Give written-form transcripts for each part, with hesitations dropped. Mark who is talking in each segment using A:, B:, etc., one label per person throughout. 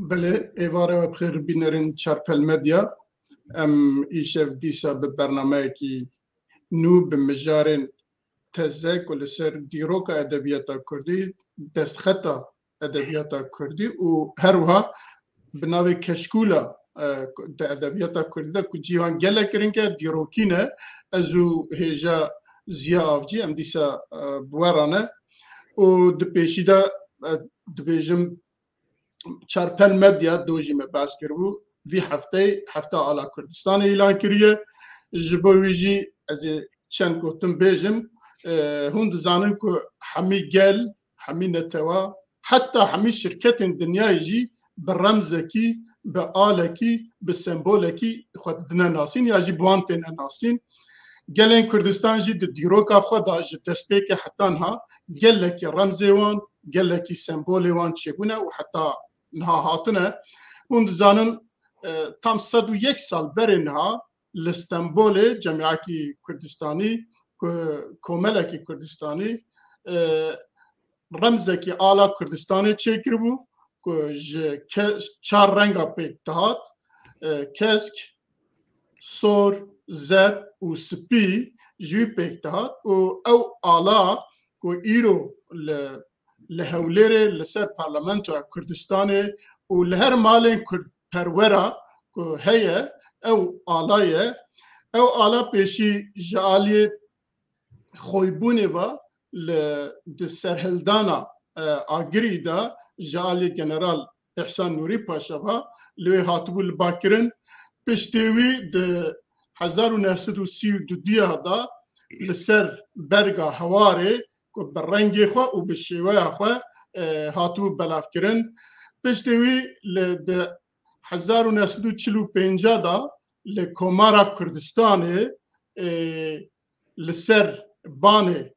A: بله ایواره و بخیر بینرین چارپل مدیا ام ایشف دیسا به برنامه کی نو به مجارن تزک و لسر دیروک ادبیاتا کردی دستخطا ادبیاتا کردی و هر وها بناوی کشکولا ادبیاتا کردی دا که جیوان گله کرن که دیروکینه ازو هیجا زیا آفجی ام دیسا بوارانه و دپیشی دا دبیجم چارپل مدیا دوجی me bas kiribû vî hefta ala Kurdistanê îlan kiriye ji bo wî jî ez ê çend gotin bêjim hûn dizanin ku hemî gel hemî netewa heta hemî şirketên dinyayê jî bi remzekî bi alekî bi sembolekî xwe didine nasîn ya jî bi wan têne nasîn gelên Kurdistan jî di dîroka xwe da ji destpêkê hetan ha gelekî remzê wan gelekî sembolê wan çêbûne û heta niha hatine hûn dizanin tam 101 sal berê niha li Stenbolê Cemiyetî Kurdistanî Komelekî Kurdistanî remzekî ala Kurdistanê çêkiribû ku ji çar renga pêk dihat kesk, sor, zer û spî ji wî pêk dihat û ew ala ku îro li Hewlêrê li ser Parlamentoya Kurdistanê û li her malên Kurdperwera ku heye ew ala ye ew ala pêşî ji aliyê xwebûnê ve di serhildana agirî de ji aliyê General Ehsan Nûrî Paşa ve li wê hatibû li bakirin piştî wî di 1932 da li ser berga Hewarê ku bi rengê xwe û bi şêweya xwe hatibû belavkirin piştî wî di 1945 da li Komara Kurdistanê li ser banê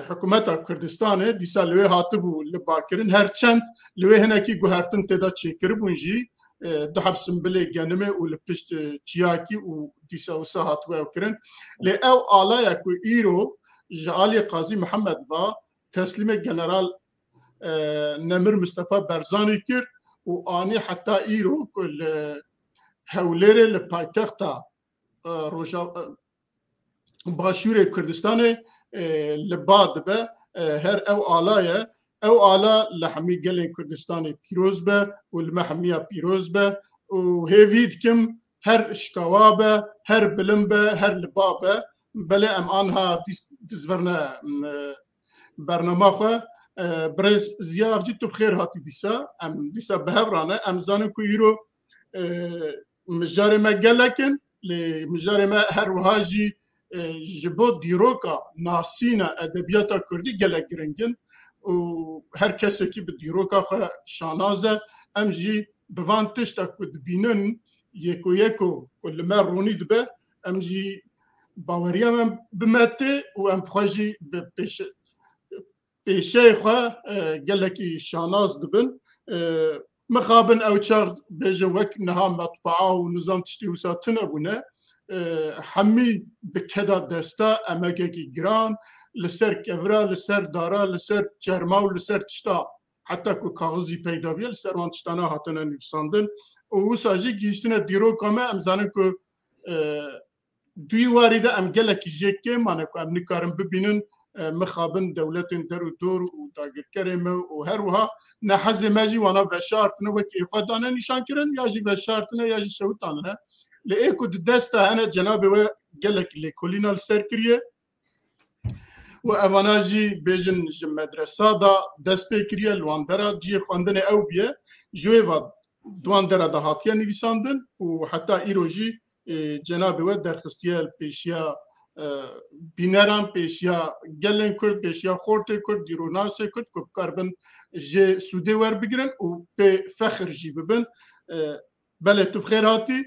A: hikûmeta Kurdistanê dîsa li wê hatibû li bakirin herçend li wê hinekî guhertin têda çêkiribûn jî di hevsin bilê genimê û li pişt çiyakî û dîsa wisa hatibû ew kirin lê ew alaya ku îro ji aliyê Qazî Mihemed ve teslîmê General Nemir Mustafa Berzanî kir û anî heta îro ku li Hewlêrê li paytexta Başûrê Kurdistanê li ba dibe her ew alaye ew ala li hemî gelên Kurdistanê pîroz be û li me hemiya pîroz be û hêvî dikim her şikawa be her bilim be her li ba be belê em anha dizverine bername xwe birêz Ziya Avcî tu bi xêr hatî dîsa em dîsa bi hev rane em zanin ku îro mijarê me gelekin lê mijarê me her wiha jî ji bo dîroka nasîna edebiyata Kurdî gelek giringin û her kesekî bi dîroka xwe şanaz e em jî bi van tişta ku dibînin yekûyeko ku li me ronî dibe em jî baweriya me bime tê û em xwe jî bi pêşeyê xwe gelekî şanaz dibin mixabin ew çax bêjin wek niha metbaa û nizam tiştî wisa tune bûne hemî bi keda desta emekekî giran li ser kevra li ser dara li ser çerma û li ser tişta heta ku kaxizî peyda biye li ser wan tiştana hatine nivîsandin û wisa jî gihîştine dîroka me em zanin ku duî warî de em gelekî jêkê mane ku em nikarin bibînin mixabin dewletên der û dor û dagirkerê me û her wiha nehezê me jî wana veşartine wekî xwe dane nîşan kirin ya jî veşartine ya jî şewtanine li ê ku di desta hene cenabê we gelek lêkolîna li ser kiriye û evana jî bêjin ji medresa da dest pê kiriye li wan dera ciyê xwendinê ew biye ji wê ve di wan dera da hatiye nivîsandin û heta îro jî cenabê we derxistiye pêşiya bîneran pêşiya gelên Kurd pêşiya xortê Kurd dîronasê Kurd ku bikarbin jê Sûdê werbigirin û pê fexr jî bibin belê tu bi xêr hatî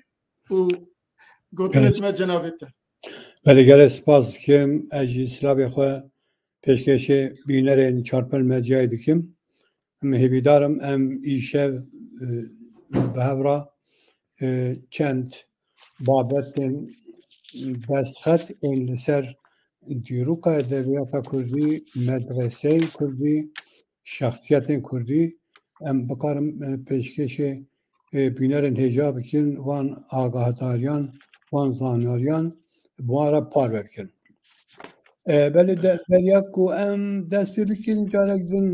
A: û gotinê me cenabê te
B: belê gelek spas dikim ez jî silavê xwe pêşkêşê bînerên Çarpel Medyayê dikim em hêvîdarim em îşev bi hev re çend babetên destxet ên li ser dîroka edebiyata Kurdî medreseyên Kurdî şexsiyetên Kurdî em bikarim pêşkêşê بینرن هجا بکن وان آگاهداریان وان زاناریان بوارا پار بکن بله دریا کو ام دست بکن جارک دن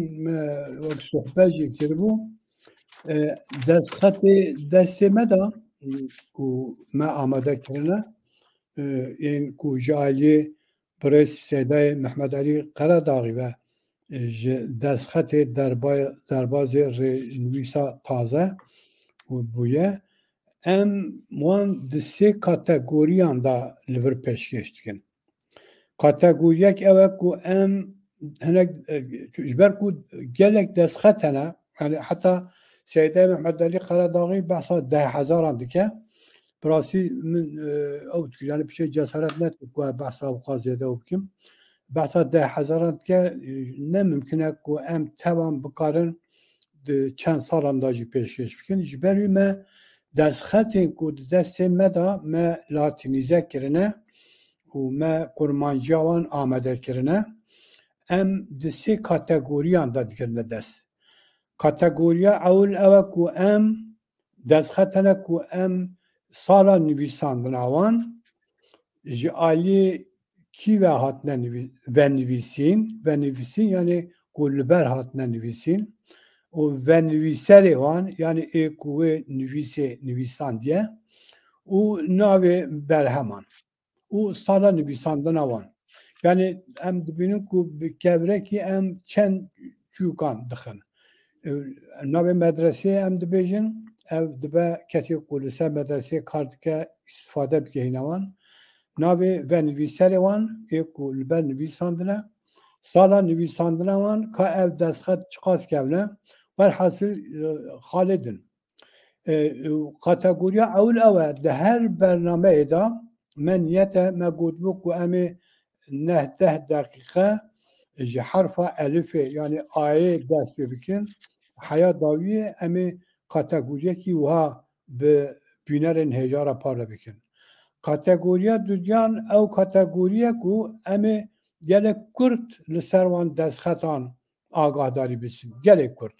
B: وقت صحبتی کربو دست خط دست مدا کو ما آماده کرنه این کو جالی پرس صدای محمد علی قراداغی و دست خط درباز نویسا تازه بویه ام وان دسته کاتگوریان دا لور پیشکش دکن کاتگوریک اوه کو ام هنگ جبر کو گلک دست خطنا yani hatta Seyde Mehmet Ali Karadağ'ı bahsa 10,000 dike براسي من او يعني بشيء جسارات نتوك بحثا وقازيدا وبكم بحثا 10,000 كا نه ممكن اكو ام توان بقارن چند سالم داجي پیشکش بکن جبری ما دست خطين كو دست مدا ما لاتينيزه کرنه و ما کرمانجاوان آمده کرنه ام دسي کاتگوریان داد کرنه دست کاتگوریا اول اوه کو ام دست خطنه کو ام سالا نویساندن آوان جالی کی و هاتنه نویسین yani kulber hatne nüvisin o ve nüviseri van yani kuvve nüvisan diye o nave berheman o sala nüvisandan avan yani em dibinin ku kevreki em çen çukan dıkın nave medrese em dibejin ev dibe kesi kulise medrese kartike istifade bikehinavan nave ve nüviseri van kulber nüvisandına sala nüvisandına van ka ev destxat çıkas kevne velhasıl halidin kategoriya evl eve de her bername da men yete megudbuk ve emi nehdeh dakika harfa elife yani aye dest bebikin haya daviye emi kategoriya ki uha be bünerin hejara parla bikin kategoriya dudyan ev kategoriya ku emi gelek kurt liservan destxatan agahdari bitsin gelek kurt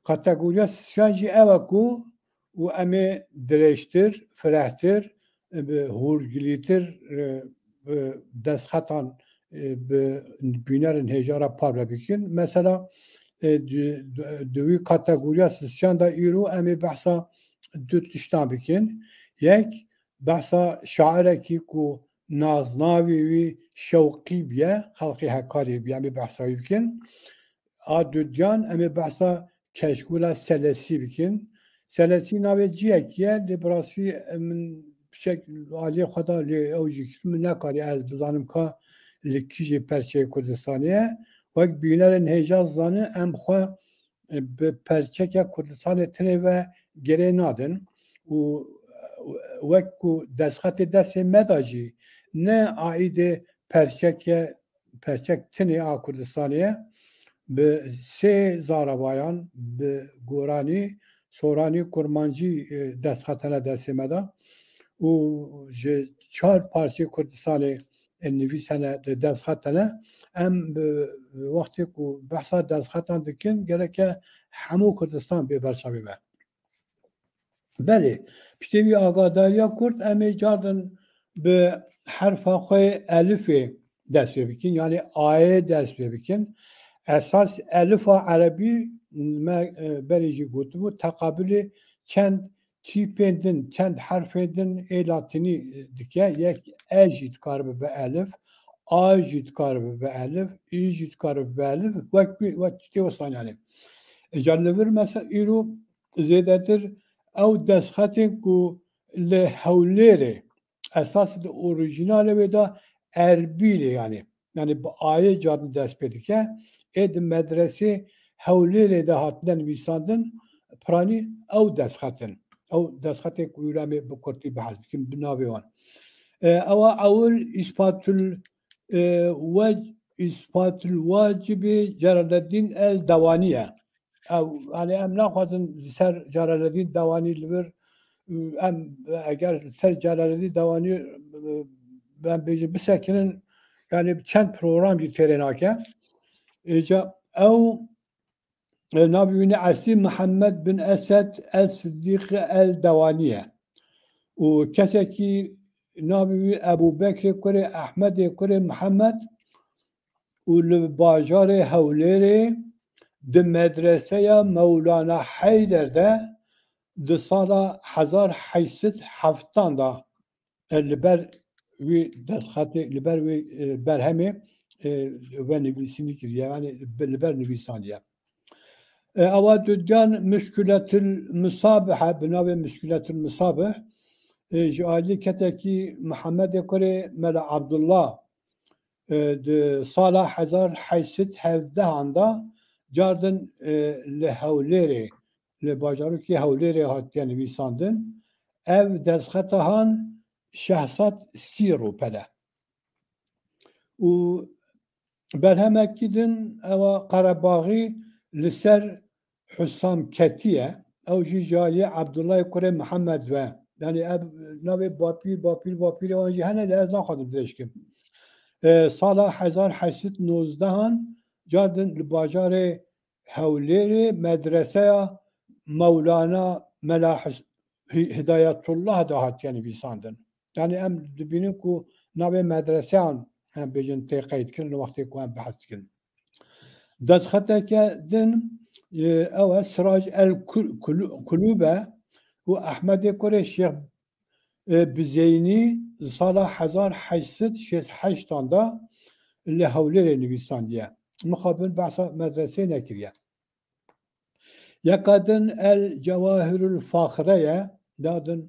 B: kategoriya şanji eva ku u emi direştir ferahtir hurgilitir destxatan bünerin hejara parla bikin mesela دوی کاتگوریا سیستان دا ایرو امی بحثا دو تشتان بکن یک بحثا شاعره کی کو نازناوی وی شوقی بیه خلقی حکاری بیه امی بحثا بکن آدودیان امی بحثا کشکولا سلسی بکن سلسی ناوی جیه کیه لیبراسی من بشکل عالی خدا لی اوجی کسم نکاری از بزانم که لکیجی پرچه کردستانیه وقت بینرین هیجاز زانه ام خواه به پرچک کردستان تنه و گره نادن و وقت دستخط دست مداجی نه آید پرچک تنه آ کردستانیه به سه زاربایان به گورانی سورانی کرمانجی دستخطانه دست مدا و چهار پارچه کردستان نویسانه دستخطانه ام وقتی که بحثا دستخطان دکن گره که همو کردستان به برچاوی بر بله پشتوی آگاداریا کرد امی جاردن به حرف خواه الف دست بکن یعنی آیه دست بکن اساس الف عربی ما بریجی گوتو بود تقابل چند تیپندن چند حرفندن لاتینی دکه یک اجید کار به الف A jit karbe be elif, I jit karbe be elif, vak işte o yani. Ecallevir mesela iru zedetir ev destxatin ku le havleri esas de orijinale ve da erbili yani. Yani bu ayet cadın despedike ed medrese havleri de hatlen visandın prani ev destxatin. Ev destxatin ku ürame bu kurti behaz bikin binavi van. Ava avul ispatül إثبات الواجب جلال الدين الدوانية أو يعني أم ناخذن سر جلال الدين دواني لبر أم أجر سر جلال الدين دواني ben bence bir sekinin yani çend program yitiren hake. Ev نابي عسي محمد بن أسد الصديق الدوانية وكسكي نابي أبو بكر كري أحمد كري محمد والباجار هوليري د مدرسه مولانا حیدر ده د سال 1807 دا لبر وی دستخط لبر وی برهمه و نویسینی کرد yani لبر نویساندیه اواد دان مشکلات المصابحه بناء مشکلات المصابح جالی کتکی محمد کره ملا عبدالله د سال 1817 anda جاردن لهولری لباجارو که هولری هاتیان ویساندن ev dezxetahan şehsat siro pele u berhemek gidin eva Karabağ'ı liser Hüsam Ketiye ev jijali Abdullah Kure Muhammed ve yani ev navi bapil onji hene de ez nakhadım direşkim sala 1819 جاردن لباجار هوليري مدرسة مولانا ملاحظ هداية الله دهات يعني بيساندن يعني ام دبينو كو نابي مدرسة هم بيجن تقيد كل وقت يكون بحث كل دات خطك دن او سراج الكلوبة واحمد كوري الشيخ بزيني صالح 1868 دا اللي هوليري نبيساندية مقابل بحث مدرسة نكرية يقدن الجواهر الفاخرية دادن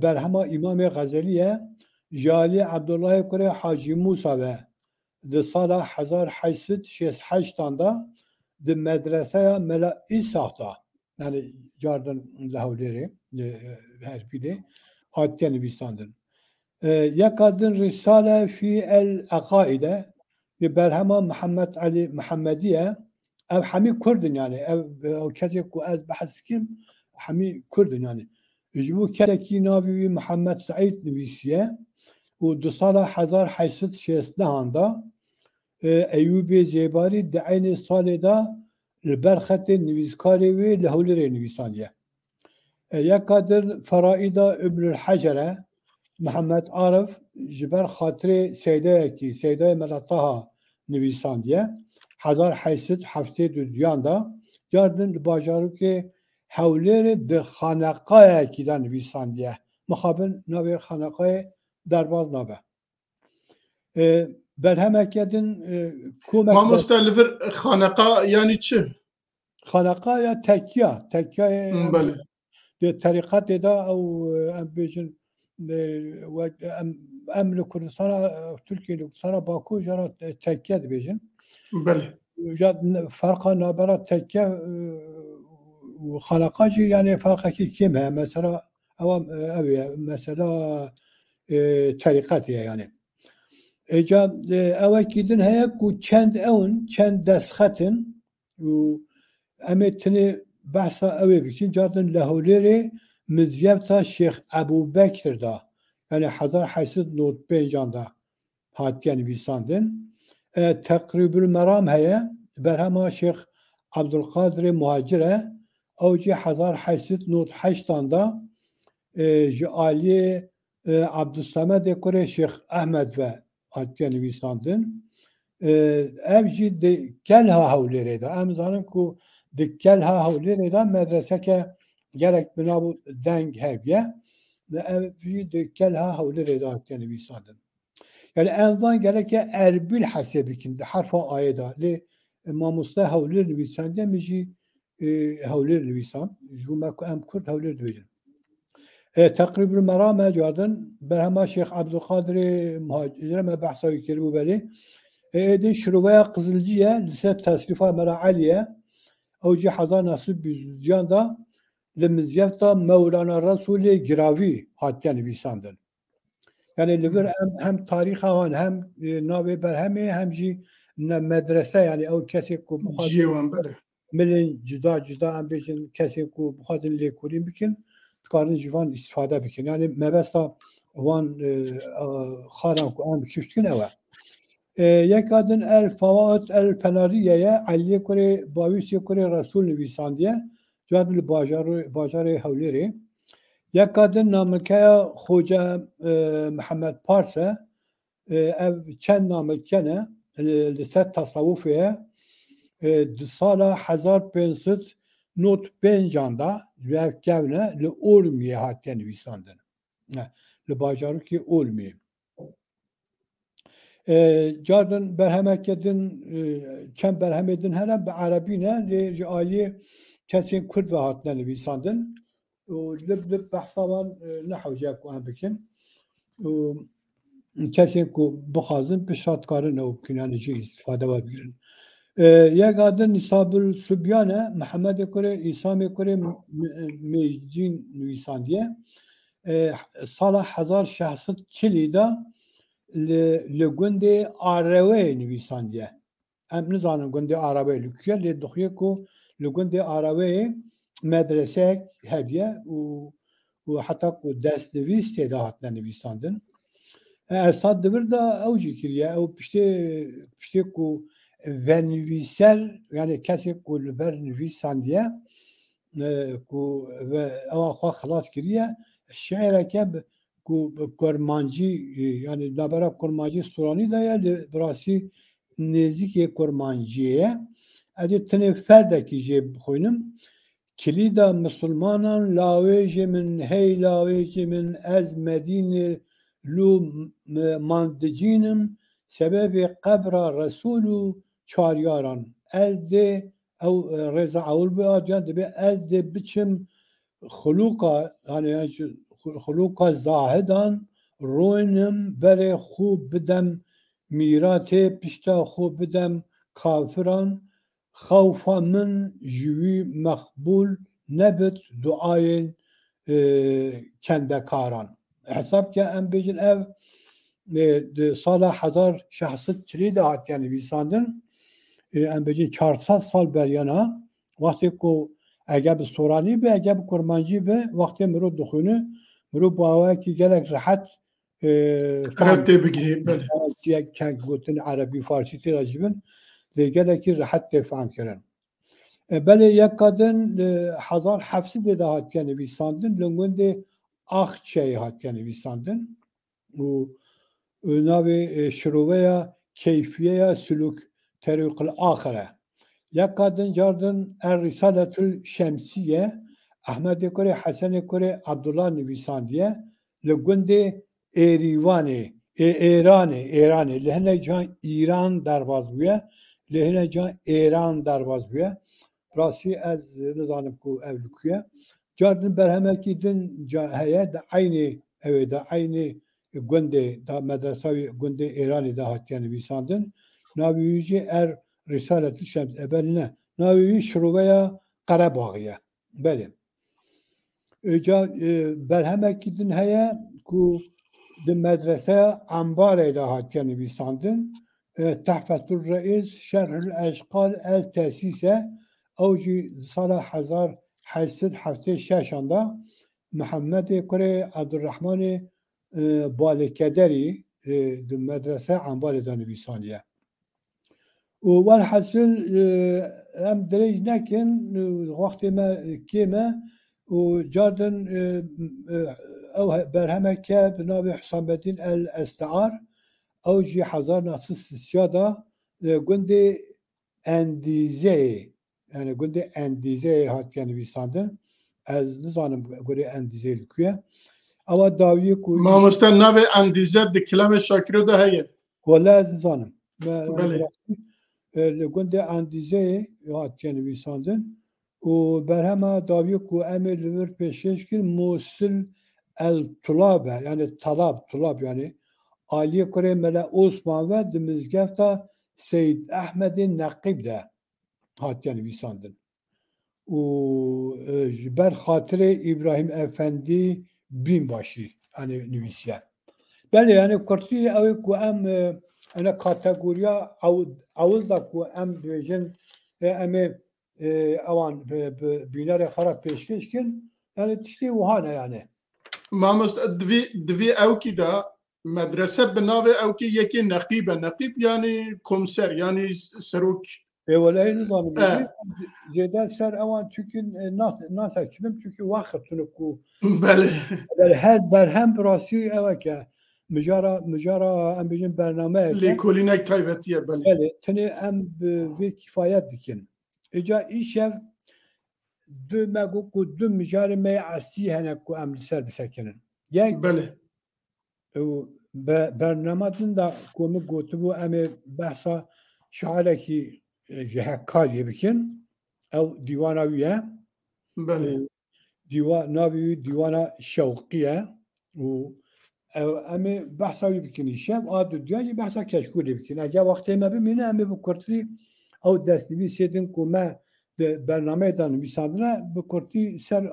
B: برهما إمام غزالية جالي عبد الله كري حاجي موسى ده سال 1868 دا ده مدرسة ملا إساقتا يعني جاردن لهوليري her biri hatiyeni bistandın. يقدن رسالة في العقائد برهما محمد علي محمدية أو حمي كردن يعني أو كذا كواز بحث كم حمي كردن يعني يجيبوا كذا نابي محمد سعيد نبيسية ودصالة 1860 عنده أيوب زيباري دعين الصال ده البرخة النبيسكاري لهولري نبيسانية يقدر فرائدة ابن الحجرة محمد عارف جبر خاطري سيدة ملطها نویساندیه 1872 دا جاردن باجارو که حولیر ده خانقاه کی دا نویساندیه مخابن نوی خانقاه درباز نابه برهمکدن کومک
A: ما مستلفر خانقاه yani چه؟
B: خانقاه یا تکیه
A: بله
B: ده طریقت دا او ام بیجن امل کردستان ترکیه کردستان باکو جرا تکیه بیجن
A: بله
B: جد فرق نابرا تکیه و خانقاجی yani فرقی کمه مثلا او مثلا طریقت yani ایجاد او کیدن هیا کو چند اون چند دستخطن و امتنی بحثا اوی بکن جادن لهولیری مزیفتا شیخ ابو بکر دا yani 1895 da hatiyen visandın takribül meram heye berhama Şeyh Abdülkadir Muhacire avcı 1898 da Ali Abdüssamed Kure Şeyh Ahmed ve hatiyen visandın evci de kelha havlere da emzanın ku de kelha havlere da medrese ke gerek bina bu deng hebiye في دكالها هولي ريدات يعني بيصادن يعني أنظان قالك أربيل حسابي كنت حرف آيدا لي ما مصطلح هولي بيصاد ده ميجي هولي بيصاد جو ما أم كرد هولي بيجن تقريبا المرامة جاردن برهما شيخ عبد القادر مهاجر ما بحثه يكربوا بالي دي شروع قزلجية لسه تصريفها مرا عالية أو جي حضار نصيب بزيان ده لمزيفتا مولانا رسول جراوی هاتیان ویساندن یعنی لور هم تاریخ هان هم ناوی برهمه هم جی مدرسه یعنی او کسی کو
A: جیوان بله
B: ملین جدا هم بیشن کسی کو بخوادن لیکورین بکن تکارن جوان استفاده بکن یعنی مبستا وان خارم کو هم کشت کن اوه یکادن الفوات الفناریه علی کره باویسی کره رسول نویساندیه جادل باجار هولیری یکادن نامکه خوجه محمد پارسه ev çend namekene liste tasavvufiye sala 1500 not bencanda ve kevne li olmiye hatten nivîsandin. Li bajarı ki olmiye. Cardan berhemekedin çend berhemedin hele be Arabine li ali kesin Kurd ve hatten nivîsandin. Lib bahsavan nehawcak ku bikin. کسی که بخوازن پیشرفتکارن و کنانجی استفاده بگیرن. یک آدم نصاب السبیانه محمد کره اسام کره میجین نویساندیه سال 1640 دا لگوند آروه نویساندیه. ام نزانم گوند آروه لکیه لدخیه کو لگوند آروه مدرسه هبیه و حتی کو دست نویس تداهت نویساندن. Esad devir da evci kiriye ev pişte ku ve nüviser yani kesik ku ver nüvisan diye ku ve eva xwa xalas kiriye şeireke ku kurmancı yani nabera kurmancı surani da ya burası nezik kurmancıye adi tane ferdeki je xoynum kilida Müslümanan lavece min hey lavece min ez Medine لو ماندجینم سبب قبر رسول چاریاران از ده او رضا اول بیاد یاد به از ده بچم خلوقا yani خلوقا زاهدان روینم بر خوب بدم میراته پشتا خوب بدم کافران خوفا من جوی مقبول نبت دعای کندکاران حساب که ام بیجن ev سال 1640 دهات yani بیساندن ام بیجن 400 سال بریانا وقتی که اگه به سورانی به اگه به کرمانجی به وقتی مرو دخونه مرو باوه که گلک راحت
A: عربی بگیری بله
B: که گوتن عربی فارسی تراجبن گلکی راحت تفهم کردن بله یک kadın 1700 دهات yani بیساندن لنگونده Akçay hatta nivîsandin û navê şiroveya keyfiyeya sülûk terîqil axire yeka din cardin er Risaletul Şemsiye Ahmedê Kurê Hesenê Kurê Abdullah nivîsandiye li gundê Êrîvanê Êranê li hinek can İran derbas bûye li hinek can Êran derbas bûye rastî ez nizanim ku ev likuye Cardin berhemeki din heye de aynı evet de aynı günde da medresevi günde İran'ı da hatta nivîsandin naviyici er Risalet-i Şems ebeline naviyi şuruveya Karabağ'ya belim. Berhemeki din heye ku din medrese Ambare da hatta nivîsandin Tahfetul Reis Şerhül Eşkal el Tesise Avci Salah Hazar 876 Muhammed Kure Abdurrahman Balekederi de medrese Ambale'da nivîsandiye. O velhasıl em derece nekin vakti me kime o cardın ev berhemeke binavi Hüsamettin el Estaar ev ji 1930'da günde endize yani günde endize hatta nivîsandin ez nizanim göre endize likuye ama daviye ku
A: mamoste navê endize di kilemê Şakirê de heye
B: wala ez nizanim
A: Belê.
B: li gundê endîzeyê hatiye nivîsandin û berhema daviye ku em ê li vir pêşkêş kirin Musil el Tulabe yani Tulab yani Aliye Kurê Mele Osman ve di mizgefta Seyyid Ahmedê Neqîb de hatiye nivîsandin û ji ber xatirê İbrahim Efendi Binbaşî yani nivîsiye. Belê yani Kurtî ew ku em ene kategoriya ewl da ku em dibêjin em ê ewan bînerê xwe re pêşkêş kirin yani tiştê wiha ne yani.
A: Mamoste divî ew kî da مدرسه بناوی او که یکی نقیب یعنی کمسر یعنی سروک
B: ولا نظام زيادة سر اوان چونكي ناس كلم چونكي وقت تنكو
A: بله
B: هر برهم براسي اوكا مجارا ام بيجن برنامه
A: لیکولینه تایبتیه بله
B: بله تني ام في كفايات دكن اجا ايشف دو ماغو دو مجار ما عسي هنكو ام لسر بسكنن يك
A: بله
B: برنامه دا كومي قوتبو ام بحثا شعاركي جهكالي بكن او ديوانويه
A: بله
B: ديوانا شوقيه و اما بحثا بكني شام اد دنيا بحثا كشكولي بكن اجا وقت ما بمينه ام بكرتي او دستبي سيدن كوما برنامه دان بيساندنا بكرتي سر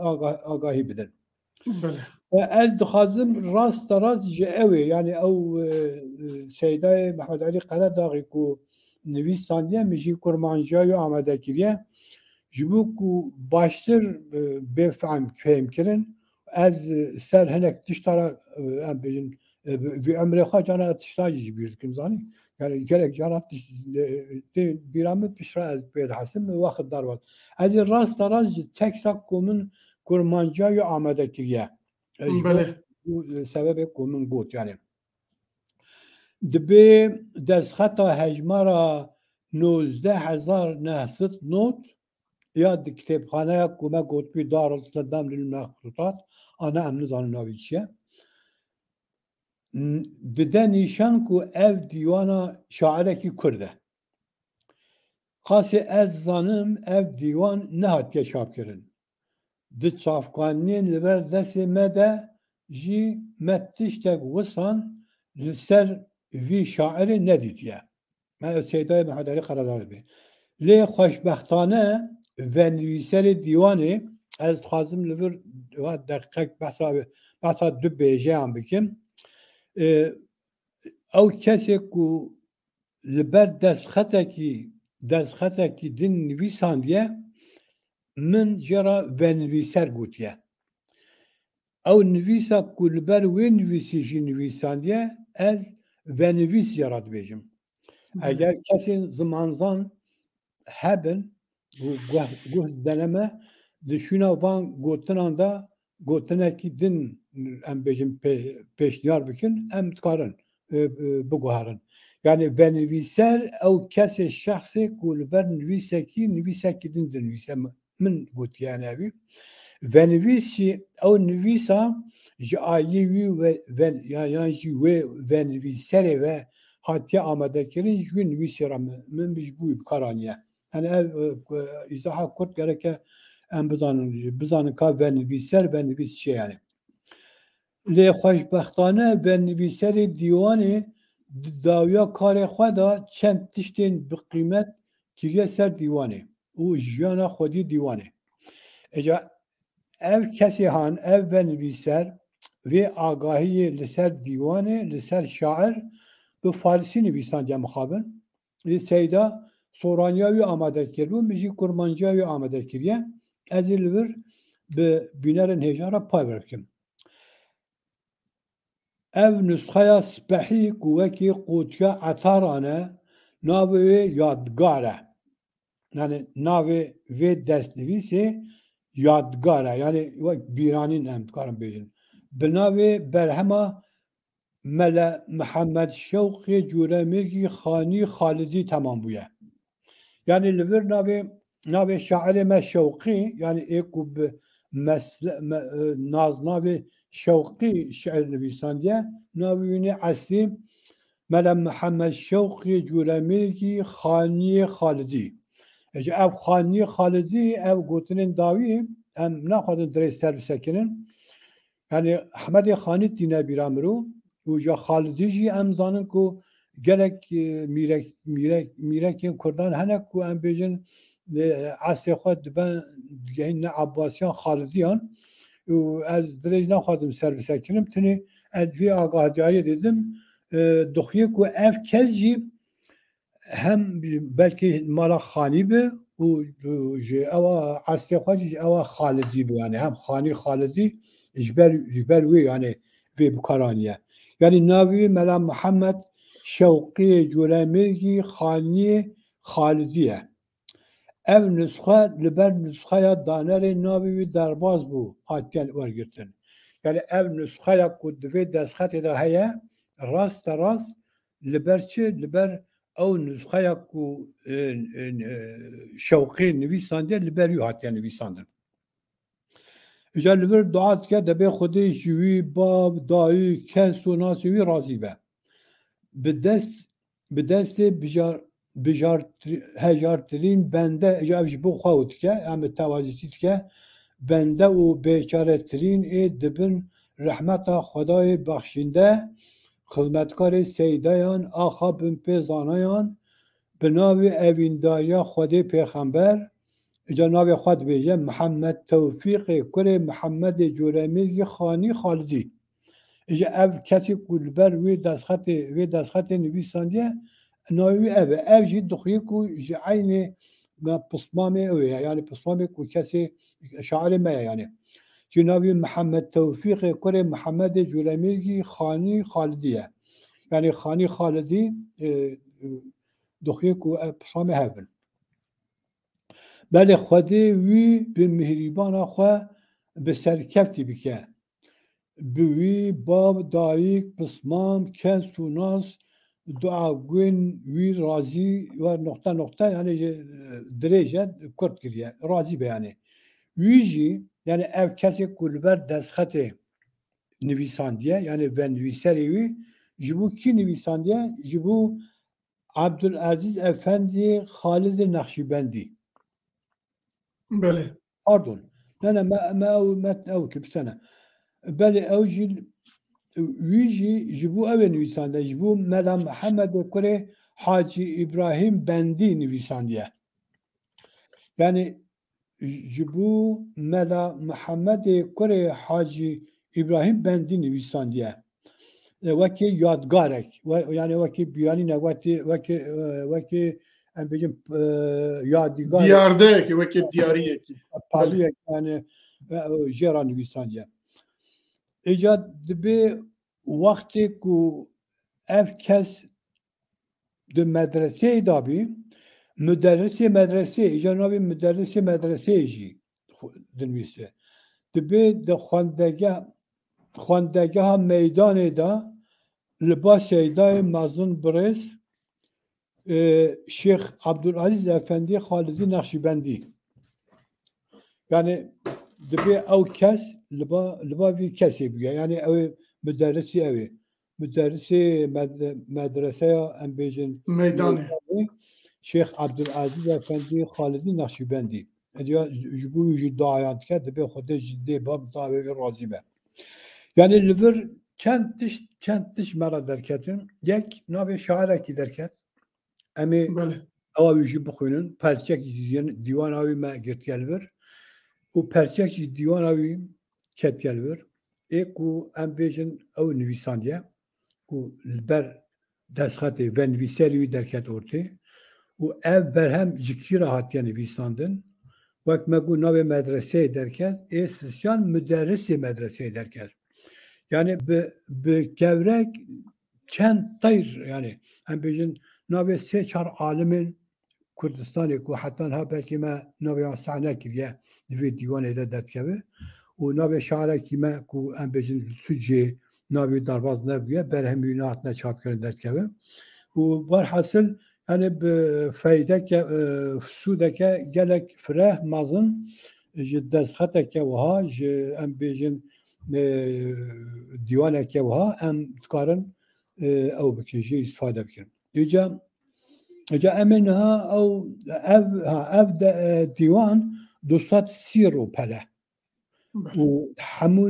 B: آگاهي بدن
A: بله
B: از دخازم راست جاوي يعني او سيداي محمد علي قرا داغي كو نویساندیه میشی کرمانجای آماده کریه جبو کو باشتر بفهم کردن از سر هنک تشترا ام بجن في عمر خواجانا تشتاجي بيركم زاني يعني جرك جانا بيرامد بشرا از بيد حسن واخد دروات هذه الراس تراج تكساك كومن كرمانجاي آماده كريه
A: بله
B: سبب كومن بوت يعني دبي دستخط هجمارا 19,900 نوت یا کتابخانه کمک قطبی دارالسلام للمخطوطات انا ام نزان ناویچیه دده نیشان کو اف دیوانا شاعره کی کرده خاصی از زانم اف دیوان نهات که چاپ کرن ده چافقانین لبر دست مده جی متشتک وصان لسر وی شاعر ندیدیه من سیدای محمد علی قراداغی بی لی خوشبختانه و نویسر دیوانه از خوازم لبر دقیق بحثا دو بیجه هم بکن او کسی که لبر دستخطه کی دین نویساندیه من جرا و نویسر گوتیه او نویسا که لبر و نویسی جی نویساندیه از و نویس جرا بیجم اگر کسی زمانزان هبن bu deneme düşüne van gotunanda gotunaki din em bejim peşniyar bikin em tkarın bu guharın yani ve nivîser ew kesê şexsê ku li ber nivîsekî din dinivîse min gotiyan evî ve nivîsî ew nivîsa ji aliyê wî ve yan jî wê ve nivîserê ve hatiye amadekirin ji wê nivîsê re min bij bûyî bikaraniye yani izaha kurt gereke em bizanin ka ve nivîs çi yani lê xweşbextane ve nivîserê dîwanê dawiya karê xwe da çend tiştên bi qîmet kiriye ser dîwanê û jiyana xwedî dîwanê eca ev kesê han ev ve nivîser vê agahiyê li ser dîwanê li ser şair bi farsî nivîsandiye mixabin lê seyda Soranya wî amade kirbû min jî kurmanca wî amade kiriye ez ê li vir bi bînerên hêjara pay bikim ev nusxeya spehî ku wekî qotiya etaran e navê wê yadgar e yani navê vê destnivîsê yadgar e yani wek bîranîn em dikarin bêjin bi navê berhema Mele Mihemed Şewqê Cûremirgî Xanî Xalidî temam bûye yani li vir navê şairê me Şewqî yani ê ku bi naznavê Şewqî şeir nivîsandiye navê wînê eslî Mele Mihemed Şewqê Cûremirgî Xanî Xalidî ew Xanî Xalidî ev gotinên dawî em naxwazin dirê ser bisekinin yani Hemedê Xanî tîne bîra mirû û ja Xalidî jî em zanin ku gelek mîrekên Kurdan hene ku em bêjin esrê xwe dibe digehîn ne Abbasiyan Xalidiyan û ez dirê naxwazim ser bisekirim tinê ez vê agahdiyayê dedim dixuye ku ev kes jî hem belkî mala Xanî bi û ji ewa esrê xwe jî ewa Xalidî bi yani hem Xanî Xalidî ji ber wê yani vê bikaraniye يعني ناوي ملا محمد شوقي جولامرجي خاني خالدية ev nüsxa li ber nüsxaya danerê navê wî derbas bû hatiyen wergirtin. Yani ev nüsxaya ku divê destxetê de heye rast rast li ber çi li ber ew nüsxaya ku şewqê nivîsandiye li ber wî hatiye nivîsandin. Îja li vir dua dike dibê Xwedê ji wî bav, dayî, kes û nasê wî razî be. Bi destê hejartirîn bende ev ji bo xwe dike em bi tewazîtî dike bende û bêçaretirîn ê dibin rehmeta Xwedayê bexşînde xizmetkarê seydayan axa bin pê zanayan bi navê evîndariya Xwedê pêxember îca navê xwe dibêje Mihemed Tewfîqê kurê Mihemedê Colemêrgî Xanî Xalidî. İşte ev kesî ku li ber wê destxetê nivîsandiye navê wî ev e. Ev jî dixuye ku ji eynê pismamê ew e yani pismamê ku kesê şairê me ye yani. Jî navê Mihemed Tewfîqê kurê Mihemedê Colemêrgî Xanî Xalidî ye. Yani Xanî Xalidî dixuye ku ev pismamê hev bin. Belê Xwedê wî bi mihrîbana xwe bi serkeftî bike. Bi wî bav, dayîk, pismam, kes û nas dua gûn wî razî ve nokta nokta yani dirêje kurt kiriye. Razî be yani. Wî jî yani ev kesê ku li ber destxetê nivîsandiye yani venivîserê wî ji bo kî nivîsandiye? Ji bo Abdülaziz Efendî Xalidê Neqşîbendî.
A: Belê.
B: Pardon. Ne me metn ew ki bisene. Belê ew jî wî jî ji bo ew ê nivîsandiye ji bo Mela Mihemedê kurê Hacı İbrahim Bendî nivîsandiye. Yani ji bo Mela Mihemedê kurê Hacı İbrahim Bendî nivîsandiye. Wekî yadgarek yani wekî biyanîne wekî em bêjin yadigar
A: Diyardeyekî wekî diyariyekî.
B: pariyek yani jêra nivîsandiye. Îca dibe wextê ku ev kes di medreseyê dabî müderrisê medresê îca navê müderrisê medreseyê jî dinivîse. Dibe di xwendegeha meydanê de li ba Seydayê mezin birêz Şeyh Abdülaziz Efendî Xalidî Neqşîbendî. Yani dibe ew kes li ba vî kesê bûye yani ew müderrisî ew ê. Müderrisê medreseya em bêjin
A: Meydanê.
B: Şeyh Abdülaziz Efendî Xalidî Neqşîbendî. Ediya ji bo wî jî duayan dike dibe Xwedê jî dê bab dawê wî razî be. Yani li vir çend tişt mera derketin. Yek navê şairekî derket. Em ê ewa wî jî bixwînin. Perçek jî dîwana wî me girtiye li vir. û perçek jî dîwana wî ketiye li vir. Ê ku em bêjin ew nivîsandiye ku li ber destxetê venivîserê wî derket ortê û ev berhem ji kî re hatiye nivîsandin. Wek me got navê medreseyê derket ê sisyan müderrisê medreseyê derket. Yani bi kevrek çend tayr yani em bêjin navê sê çar alimên Kurdistanê ku hetan ha belkî me naviyan sehne kiriye divê dîwanê de derdkeve û navê şairekî me ku em bêjin Sucê navê derbas nebûye berhemî wî hatine çapkirin derdkeve û berhesil yani bi feydeke sûdeke gelek fireh mezin ji destxeteke wiha ji em bêjin dîwaneke wiha em dikarin ew bikin jî îstîfade bikin. Îca em ê niha ev dîwan 230 rûpele û hemû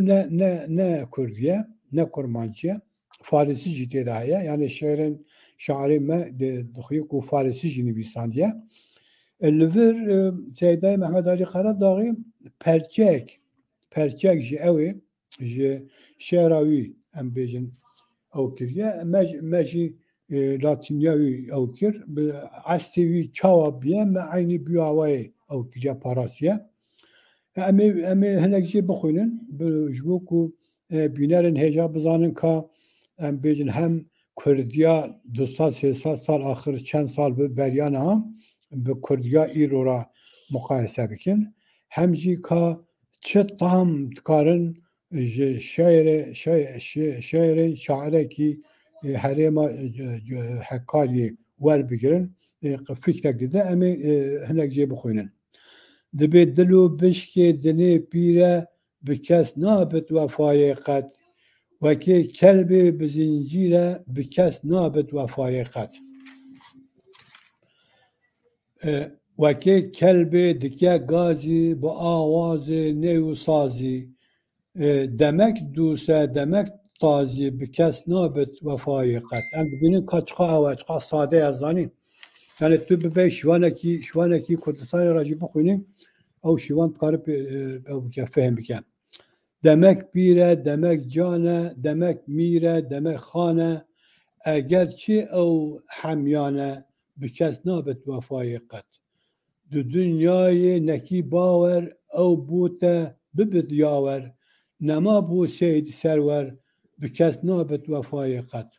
B: ne Kurdiye ne Kurmancıye Farsî jî têde heye yani şêrên şairê me dixuye ku Farsî jî nivîsandiye. Li vir Seydayê Mehmed Alî Qaradağî perçek ji ew ê ji şêra wî em bêjin ew kiriye me jî Latinya wî ew kir bi estê wî çawa biye me eynî bûyawayê ew kiriye parasiye. Em ê hinek jî bixwînin ji bo ku bînerên hêja bizanin ka ام بیجن هم کردیا 200-300 سال آخر چند سال به بریان هم به کردیا ایرو را مقایسه بکن همجی که چه تام تکارن شاعره کی حریم حکاری ور بگیرن فکر دیده امی هنگ جی بخوینن دبی دلو بشک دنی پیره بکس نابت وفای قد وکی کلب بزنجیره بکس نابت وفای قد وکی کلب دکه گازی با آواز نیو سازی demek duse demek tazi bir kes nabet vefayı kat. Em bugünün kaçka avaçka sade yazani. Yani tu bir şivaneki Kürdistan'ı racı bukuynin o şivan karıp fehim biken. Demek bire, demek cane, demek mire, demek khane egerçi o hamyane bir kes nabet vefayı kat. Du dünyayı neki baver o bute bibid yaver نما بو سید سرور بکس نابت وفای قد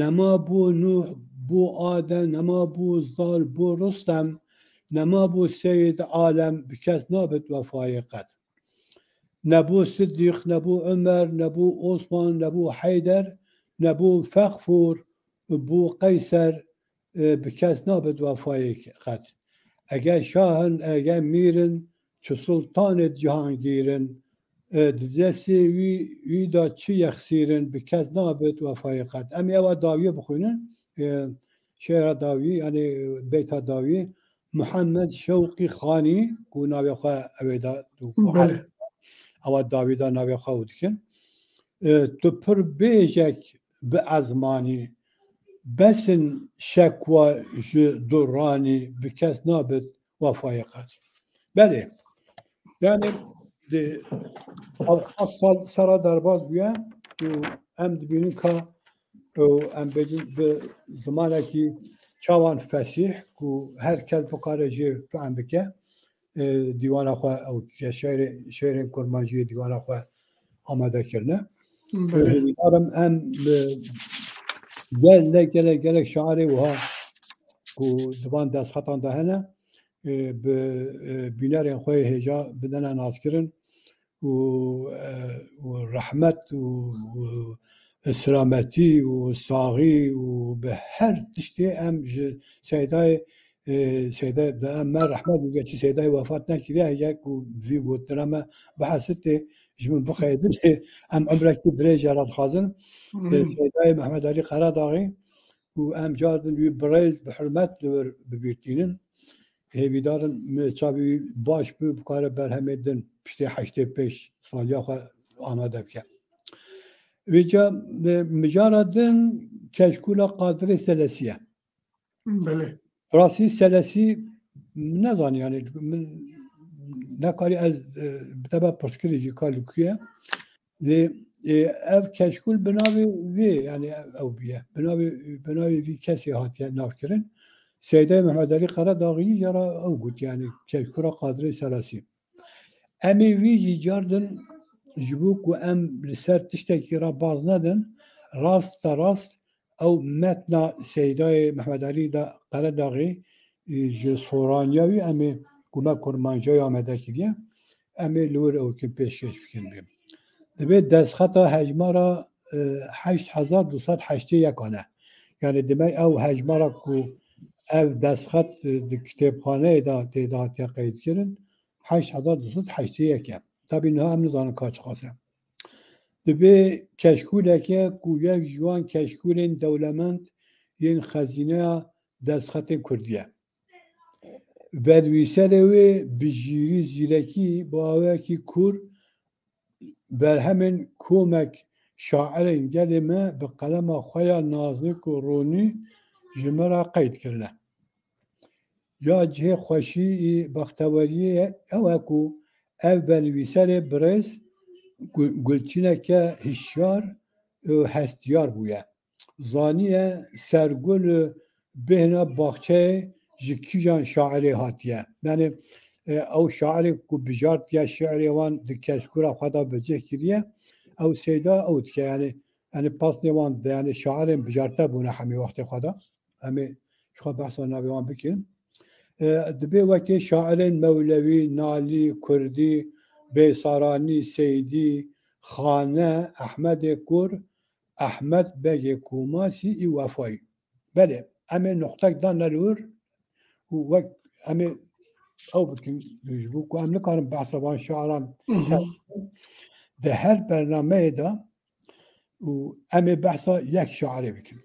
B: نما بو نوح بو آدم نما بو زال بو رستم نما بو سید عالم بکس نابت وفای قد نبو صدیق نبو عمر نبو عثمان نبو حیدر نبو فخفور بو قیصر بکس نابت وفای قد اگر شاهن اگر میرن چو سلطان جهانگیرن دزسی وی دا چی یخسیرن بکس نابت وفای قد امی اوا داویه بخونن شعر داوی یعنی بیت داوی محمد شوقی خانی کو ناوی خواه اویدا اوا داوی دا ناوی خواه دکن تو پر بیجک به ازمانی بسن شکوا درانی بکس نابت وفای قد بله yani asal sara derbaz bûye û em dibînin ka em bêjin bi zimanekî çawan fesîh ku herkes bikare jê fehm bike dîwana xwe ew şêrên kurmanciyê dîwana xwe amade kirine hêvîdarim em gelek şairê wiha ku divan destxetan de hene bi bînerên xwe hêja bidene nazkirin ورحمت و سلامتی و ساغی و به هر تشتی ام سیدای من رحمت میگه چی سیدای وفات نکرده یک و وی گوترم بحثت جمن بخیدن ام عمره کی درجه راد خازن سیدای محمد علی قراداغی و ام جاردن وی برایز به حرمت ببیرتینن هیویدارن چابی باش بکاره برهمدن پشتی 85 سالیا خو آماده بکن. ویجا مجاردن کشکولا قادری سلسیه.
A: بله.
B: راستی سلسی نزانی یعنی من نکاری از بتبع پرسکریجی کالی کیه. لی اف کشکول بناوی وی یعنی او بیه بناوی وی کسی هاتیه نافکرین. سیده محمد علی قراداغی یارا او گوت یعنی کشکولا قادری سلسی. امی ویجی جاردن جبوک و ام لسر تشتکی را باز ندن راست او متنا سیدای محمد علی دا قراداغی سورانیاوی امی گومه کرمانجای آمده کردیه امی لور او که پیشکش بکن بیم دبی دستخطا حجمارا 8281 آنه یعنی دمی او حجمارا که او دستخط کتابخانه دا دیداتی قید کردن 8281 tabi ne hem nizanı kaç kase. Dibe keşkuleke kuyek juan keşkulên dewlement yên xezineya destxetên Kurdiye. Vedwîserê wê bi jîrî zîrekî bawekî kur berhemên komek şairên gelê me bi qelema xwe ya nazik û ronî ji me re qeyd kirine. Ya cihê xweşî û bexteweriyê ew e ku ev benivîserê birêz gulçîneke hişyar û hestiyar bûye. Zaniye sergul bêhna baxçeyê ji kîjan şairê hatiye. Yani ew şairê ku bijartiya şiirê wan di keşkûra xwe da bicih kiriye ew sêda ew dike yani يعني باس نوان يعني شاعر بجارته بونه همي وقت خدا همي شو بحث نبيان بكين دبي وكي شاعر مولوي نالي كردي بيساراني سيدي خانه احمد كور احمد بيجي كوماسي اي وفاي بله امي نقطه دان نلور و امي او بكين يجبوك وام نكارم بحث وان شاعران ده هر برنامه دا و امي بحثا یک شاعره بکن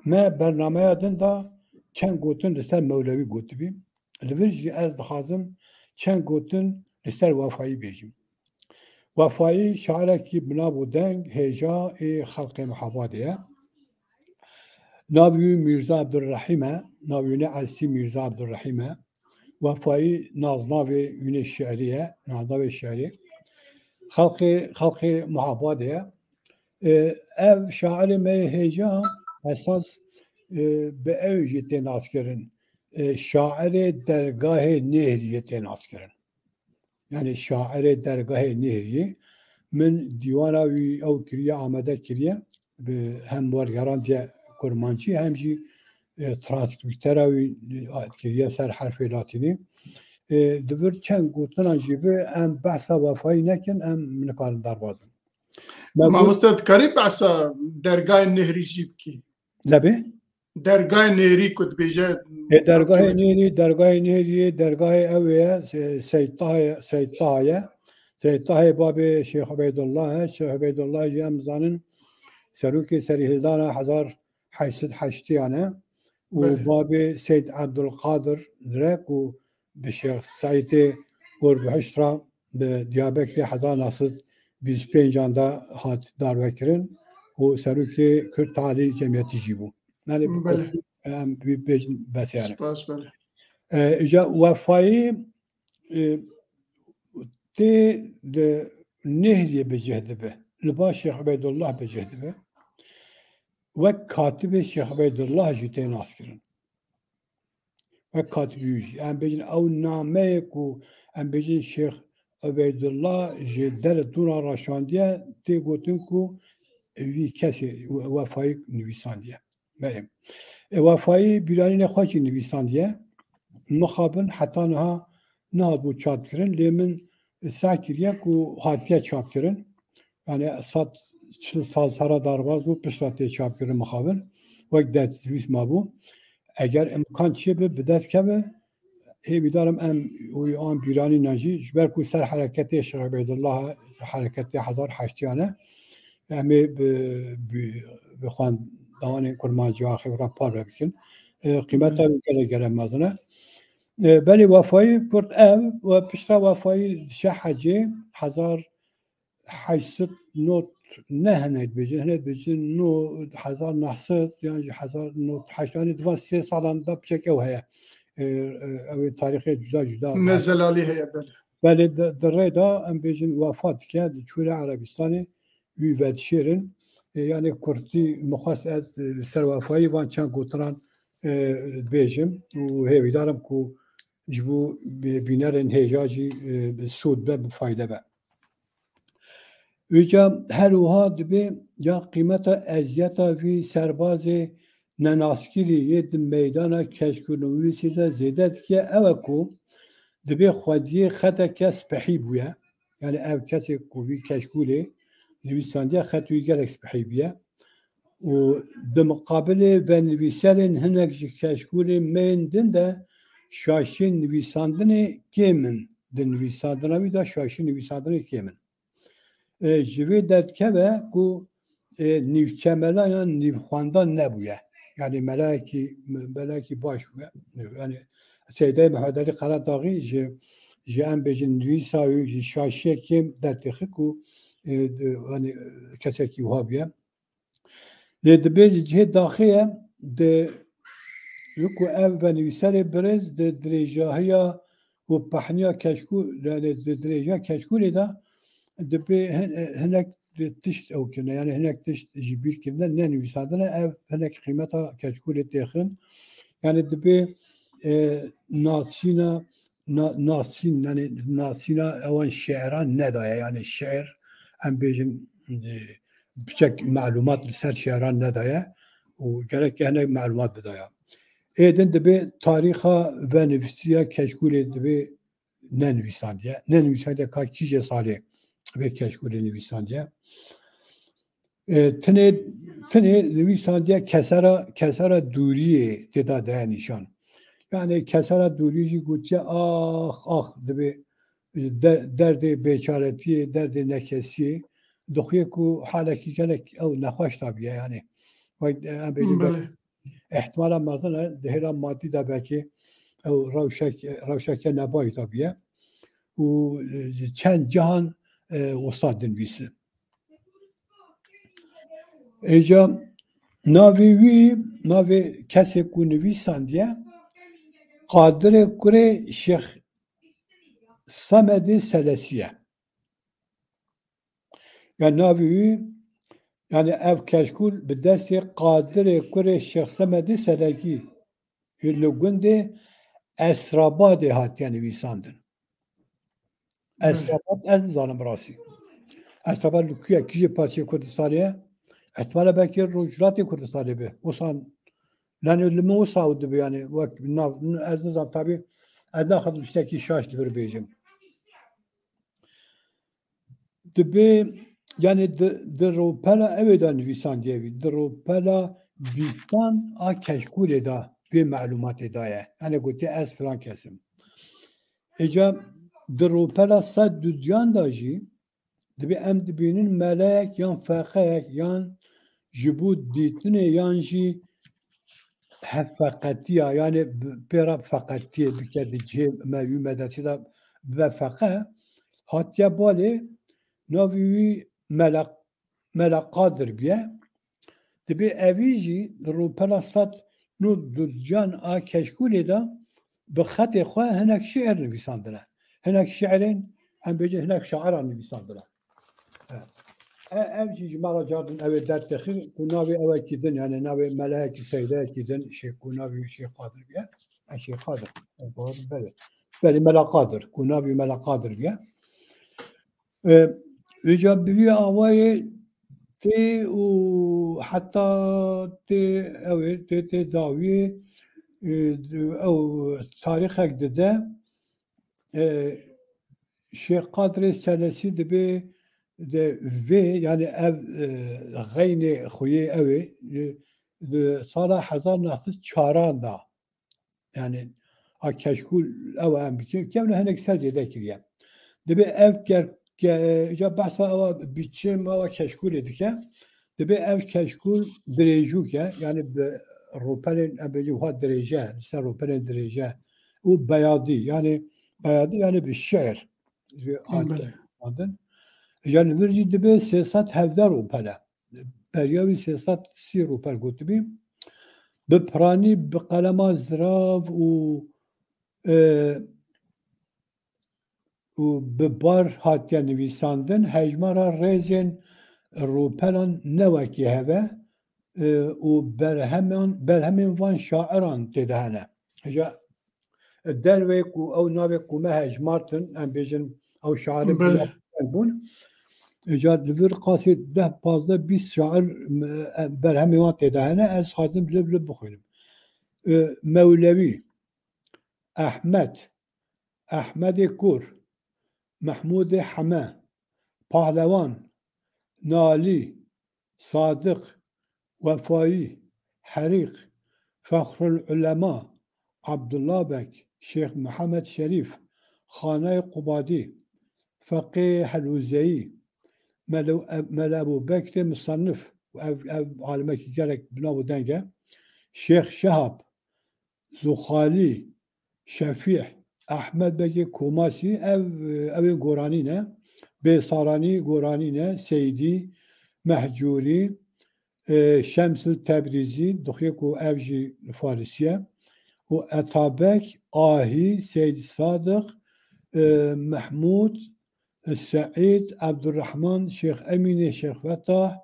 B: ما برنامه دن دا چند گوتن لسر مولوی گوت بیم لورجی از دخازم چند گوتن لسر وفایی بیجیم وفایی شاعره کی بنا بودنگ هجا خلق محاباده ناوی میرزا عبدالرحیمه ناویونه عزیزی میرزا عبدالرحیمه وفایی نازناوی یونه شعریه نازناوی شعری خلق محاباده ev şairi meyheca esas be evjite naskerin şairi dergah-ı nehriyete naskerin yani şairi dergah-ı nehri min divana vi ev kiriye amade kiriye hem vargaran diye kurmançı hem jî transkriktera vi kiriye ser harfi latini dibir çend gotinan jî bi em behsa vefayî nekin em nikarin derbazin
A: ما مستد قريب عسى درجاي النهري جيبكي
B: لبه
A: درجاي النهري كنت بيجاد
B: درگاه اوه سید طه باب شیخ عبیدالله شیخ عبیدالله جام زانن سروکی سریهدان 1880 و باب سید عبدالقادر درک و به شیخ سعید گربهشترا به دیابکری 1925 da hat darvekirin o seruki Kürt Tali Cemiyeti jibu. Yani bir bes yani. İca vefayı de nehriye becehdibe. Liba Şeyh Ubeydullah becehdibe. Ve katibi Şeyh Ubeydullah jiteyn askirin. Ve katibi yüce. Yani becin ev nameyi ku yani becin Şeyh Ubeydullah jeder dura raşandiye te gotin ku vi kesi vefayı nüvisandiye. Benim. Vefayı birani ne xaçi nüvisandiye. Mukhabın hatta ne bu çapkirin lemin sakiriye ku hatiye çapkirin. Yani sara darbaz bu pişratiye çapkirin mukhabın. Ve gidet zvis ma bu. Eğer imkan çibe bidet kebe هیویدارم ام وی آن بیرانی نجی جبر کو سر حرکتی شیخ عبیدالله حرکتی 1880 امی بخوان دوان کرمانجی آخی را پار بکن قیمت ها بکره گرم مزنه بلی وفایی کرد او و پیشتر وفایی شحجی 1800 نه هنید بیجن هنید بیجن 1900 یعنی 1980 دوان 3 سالان دا بچک او هیا او تاریخی جدا
A: نزل عليها بله
B: بله در دا ام بیجن وفات کرد چوره عربستانی وی ود شیرن yani kurti muhas az ser vefayı van çan gotran بیجم و هیویدارم کو جبو بینرن هیجاجی سود به فایده به ویجا هر وها دبی یا قیمت ازیتا وی سرباز نناسکری ید میدان کشکونویسی ده زیدت که اوه کو دبی خودی خطا کس پحی بویا یعنی او کسی کوی کشکولی نویساندیه خطوی گلک پحی بیا و ده مقابل و نویسرین هنک کشکولی میندن ده شاشی نویساندنی کیمن ده نویساندنی ده شاشی نویساندنی کیمن جوی داد که کو نیوکملا یا نیوخواندان نبویه yani meleki baş yani Seyde Mehmedali Karadağ'ı jem bejin nüvisayu şaşiye kim dertixi ku yani keseki wahabiye le de bejin daxiye de yuku ev ve nüvisare brez de drejahiya و pahniya keşku yani de dreja keşkuli da de be henek تشت او كنا يعني هناك تشت جبير كنا ناني وسادنا هناك قيمتها كشكول الداخل يعني دبي ناسينا يعني ناسينا اوان شعران ندايا يعني الشعر ام بيجن بچک معلومات لسر شهران ندايه و gerek هنه معلومات بدايه ایدن دبی تاریخا و نویسیه کشکول دبی ننویساندیه که کیجه ساله به کشکول نویساندیه تنه نویساندیه کسر دوریه دیده ده نشان yani kesara duriyi gutya debe derdi beçareti derdi nekesi dokuye ku halaki gelek ev nexwaş tabiye yani ihtimala mazana dehela maddi da belki ev ravşake nebayı tabiye u çend cihan ustadın bisi eca navi kese ku nüvisandiye Kadir Kure Şeyh Samed-i Selesiye. Yani navi yani ev keşkul bidesi Kadir Kure Şeyh Samed-i Seleki. Hüllügünde Esrabad-i hat yani visandın. Esrabad ez zanım rasi. Esrabad lüküye kişi parça Kürdistan'ya ihtimala belki Rujrat-i Kürdistan'ya be. Usan لأن اللي مو صاود يعني وقت از نظام طبيعي أداخل بشتكي شاش دبر بيجم دبي يعني دروبلا أبدا نفيسان ديبي دروبلا بيستان كشكول دا بمعلومات داية أنا قلت أس فلان كسم إجا دروبلا صد ديان داجي دبي أم دبينين ملاك يان فاقاك يان جبود ديتني يان جي فقطیه yani pera fakatiye bikedici mevhumedati da ve fakat hatta böyle navi melakadır biye tabi evici rupelasat nu dudcan a keşkule da بخط خو هناك شعر نبيساندنا هناك شعرين هم بيجي هناك شعر نبيساندنا evci cimara cardın eve dert tehir kunavi eve gidin yani navi melek seyde gidin şey kunavi şey kadir diye şey kadir doğru böyle melekadır kunavi melekadır diye ücabiye avayı te u hatta te evet te davi o tarih ekde şey kadri selesi de bir de ve yani ev gayni xuye evi de sala hazar nasıl çaranda yani a keşkul ev em ki kemne henek selce kiriye de bir ev ya bahsa ev biçim ev keşkul edike de bir ev keşkul derejuke yani roperin ebeli ha derece ser roperin derece o bayadi yani bir şiir adın yani virgin dibe siyasat hevdar opala. Periyavi siyasat sir opal gotibi. Be prani be kalama zrav u be bar hatya nivîsandin hejmara rêzên ropelan nevekî heve û berhemên van şairan tê de hene. Heja dervê ku ew navê ku me hejmartin em bêjin ew şairî bûn اجاد لور قاصد 10-15-20 شاعر برهمیوان تدهنه از خادم لب بخونیم مولوی احمد کور محمود حمه پهلوان نالی صادق وفایی حریق فخر العلماء عبدالله بک شیخ محمد شریف خانه قبادی فقيه حلوزي ملا أبو بكر مصنف عالمك جالك بنابو دنجة شيخ شهاب زخالي شفيح أحمد بكي كوماسي أو قرانينا بيصاراني قرانينا سيدي مهجوري شمس التبريزي دخيكو أوجي الفارسية وأتابك آهي سيد صادق محمود السعيد عبد الرحمن شيخ أمين شيخ فتح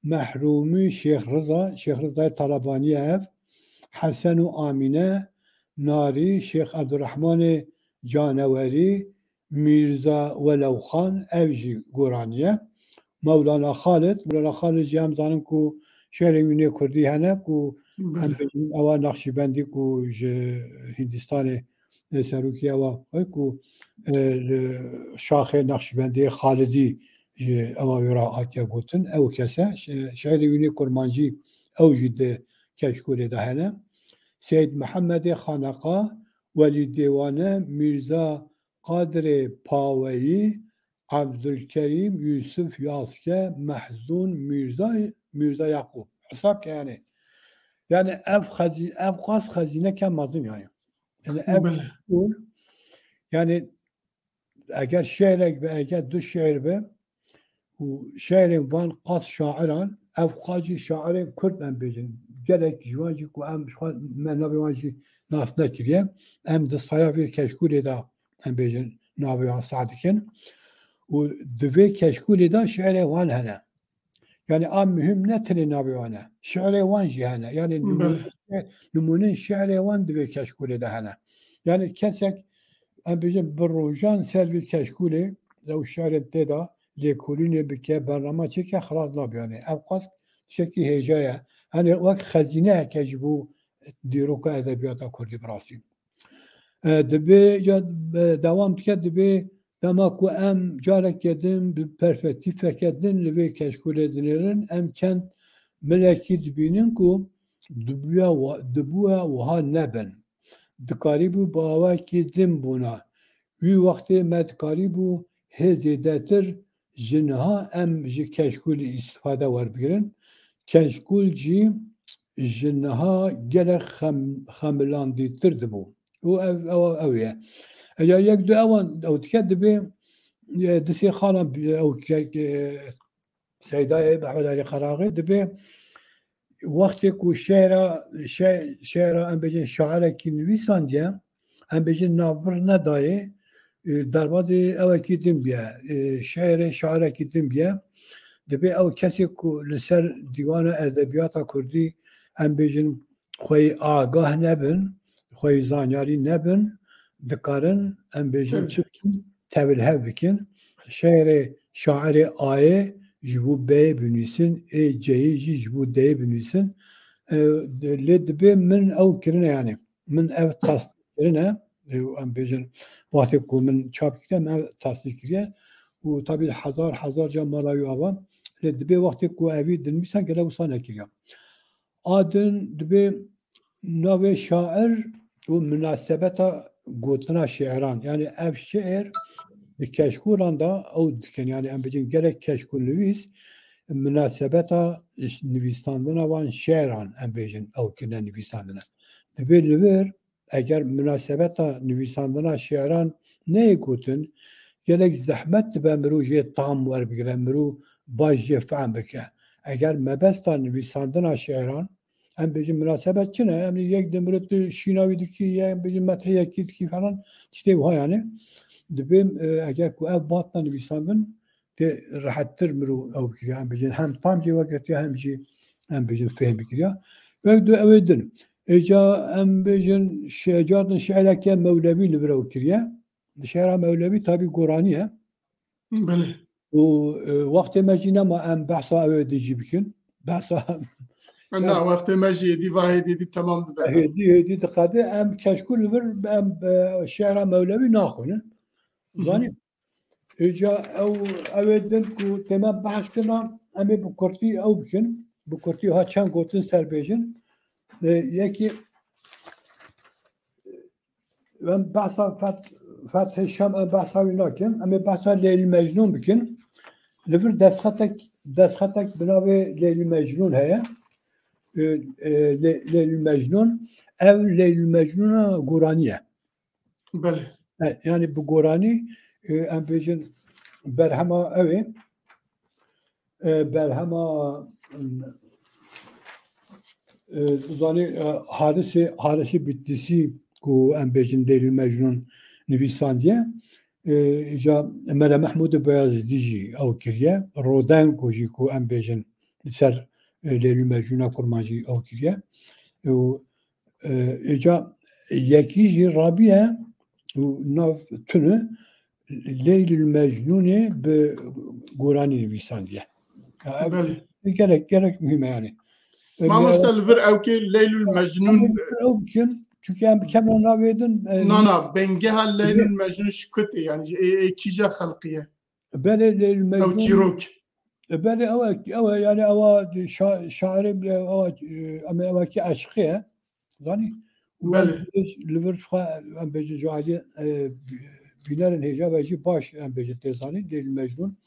B: محرومي شيخ رضا طلباني حسن وآمنة ناري شيخ عبد الرحمن جانوري ميرزا ولوخان أوجي قرانية Mevlana Khalid jam zanin ku şehri Güney Kurdî hene ku em bêjin ewa Nakşibendî ku ji Hindistanê serokê ewa ku şaxê Nakşibendiyê Khalidî ji ewa wê re hatiye gotin ew kese şehri Güney Kurmancî ew jî di Keşkolê de hene. Seyyid Mehemedê Xaneqa Welî Dêwane Mirza Qadirê Paweyî Abdülkerim Yusuf Yaske Mehzun Mirza Yakub. Hesap ki yani ev kas hazine ken mazın yani. Yani ev yani eğer şehrek ve eğer du şehir ve şehrin van kas şairan ev kacı şairin Kürt ben bejin gerek jivancı ku em men nabivancı nasne kiriye em de sayafı keşkule da em bejin nabivan sadikin و دوی کشکولی دا شعر وان هنه یعنی آم مهم نتنی نابیوانه شعر وان جی هنه یعنی نمونه شعر وان دوی کشکولی دا هنه یعنی کسک ام بیجن بروجان سر بی کشکولی دو شعر تدا لیکولینی بکه برنامه چی که خلاص نابیوانه ام قصد شکی هیجایه hani وقت خزینه کجبو دیروکا ادبیاتا کردی براسی دبی یا دوام تکه دبی Dema ku em carek edin bi perspektif edin li vê keşkolê dinêrin em kend milekî dibînin ku dibûye wiha nebin. Dikarî bû bawekî din bûna. Wî wextê me dikarî bû hêzê detir ji niha em ji keşkolî îstîfade werbigirin. Keşkol jî ji niha gelek xemilandîtir dibû. û ew ye. Ya yek du ewan ew dike dibe disê xalan ew Seydayê Mehmed Alî Qeraqî dibe wextê ku şêra em bêjin şairekî nivîsandiye em bêjin navbir nedayê derbadê ewekî din biye şêrê şairekî din biye dibe ew kesê ku li ser dîwana edebiyata Kurdî em bêjin xwe agah nebin xwe zanyarî nebin dikarin em bêjin çikin tevil hev bikin şêrê şairê ayê ji bo bêyê binivîsin ê ceyî jî ji bo deyê binivîsin lê dibe min ew kirine yani min ev tasdîq kirine em bêjin wextê ku min çap kiriye min ev tasdîq kiriye û tabî hezar ca mala wî ava lê dibe wextê ku evî dinivîsan gelek wisa nekiriye adin dibe navê şair û münasebeta gotina şiiran yani ev şiir di keşkolan da ew dikin yani em bêjin gelek keşkol nivîs münasebeta nivîsandina wan şiiran em bêjin ew kirine nivîsandine dibe li wir eger münasebeta nivîsandina şiiran neyê gotin gelek zehmet dibe mirov jê tam werbigire mirov baş jê fehm bike eger mebesta nivîsandina şiiran em bêjin münasebet çi ne em yek demirê tu şînavî dikî ya em bêjin metheyekî dikî falan tiştê wiha yani dibê eger ku ev batna nivîsandin tê rehettir mirov ew bikiriya em bêjin hem tam jê vekirtiya hem jî em bêjin fêm bikiriya wek du ew ê din êca em bêjin cartin şeireke Mewlevî li vir ew kiriye şeira Mewlevî tabî goranî ye û wextê me jî nema em behsa ew ê dijî bikin behsa
A: Na wextê me jî êdî vahêdî temam dibe.
B: Hêdî diqede em keşkol vir em şeira Mewlevî naxwînin. Zanî êca ew ê din ku tême behs kirina em ê bi Kurtî ew bikin. Bi Kurtî ha çend gotin serbêjin. Yekî em behsa Fethê Şam em behsa wî nakin. Em ê behsa Leylî Mecnûn bikin. Li vir destxetek bi navê Leylî Mecnûn heye. Leylî Mecnûn ev Leylî Mecnûna Goranî ye. Yani bu Goranî em bêjin berhema ew ê berhema zanî Harisê Bitlisî ku em bêjin Leylî Mecnûn nivîsandiye îca Mele Mehmûd Beyazîdî jî ew kiriye Roden ku jî ku em bêjin li ser Leylî Mecnûna Kurmancî ew kiriye û îca yekî jî Rabiye û nav tune Leylül Mecnun'u be Gurani nivîsan diye. Gerek mühim yani.
A: Mamosta li vir evkê Leylül Mecnun
B: çünkü em kemren navedin
A: nana bengeha Leylül Mecnun şkutê yani kîja xelqiye
B: bele Leylül
A: ew
B: Mecnun
A: çîrok
B: bele ew yani ew şairê bile em evaki aşkıye yani li vir em bêjin cihaliye bînerin hêja ve jî baş em bêjin têzanî Leylül Mecnun